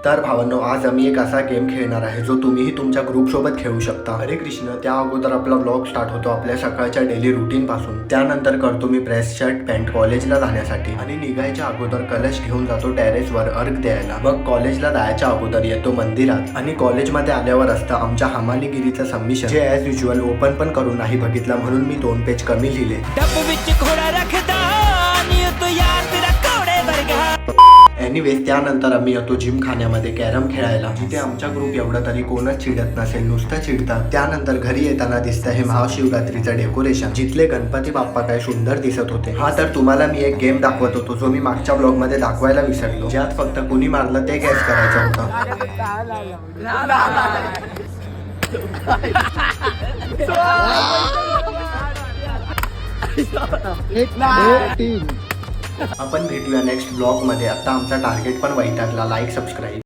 तर भावांनो, आज आम्ही एक असा गेम खेळणार आहे जो तुम्हीही तुमच्या ग्रुप सोबत खेळू शकता. हरे कृष्ण. त्या अगोदर आपला व्लॉग स्टार्ट होतो आपल्या सकाळच्या डेली रुटीन पासून. त्यानंतर करतो मी प्रेस शर्ट पॅन्ट कॉलेजला जाण्यासाठी आणि निघायच्या अगोदर कलश घेऊन जातो टेरेसवर अर्घ द्यायला. मग कॉलेजला जायच्या अगोदर येतो मंदिरात आणि कॉलेजमध्ये आल्यावर असतं आमच्या हमालीगिरीचं सबमिशन, जे ॲज युजल ओपन पण करून नाही बघितला म्हणून मी 2 पेज कमी लिहिले. एनिवेज त्यानंतर आम्ही येतो जिम खाण्यामध्ये कॅरम खेळायला, जिथे आमच्या ग्रुप एवढा तरी कोणच चिडत नसेल, नुसतं चिडतात. त्यानंतर घरी येताना दिसतं हे महाशिवरात्रीचं डेकोरेशन, जिथले गणपती बाप्पा काय सुंदर दिसत होते. हा तर तुम्हाला मी एक गेम दाखवत होतो जो मी मागच्या ब्लॉग मध्ये दाखवायला विसरलो, ज्यात फक्त कुणी मारलं ते गॅस करायचं होतं. आपण भेटूया नेक्स्ट ब्लॉग मध्ये. आता आमचा टार्गेट पण वैतागला. Like subscribe.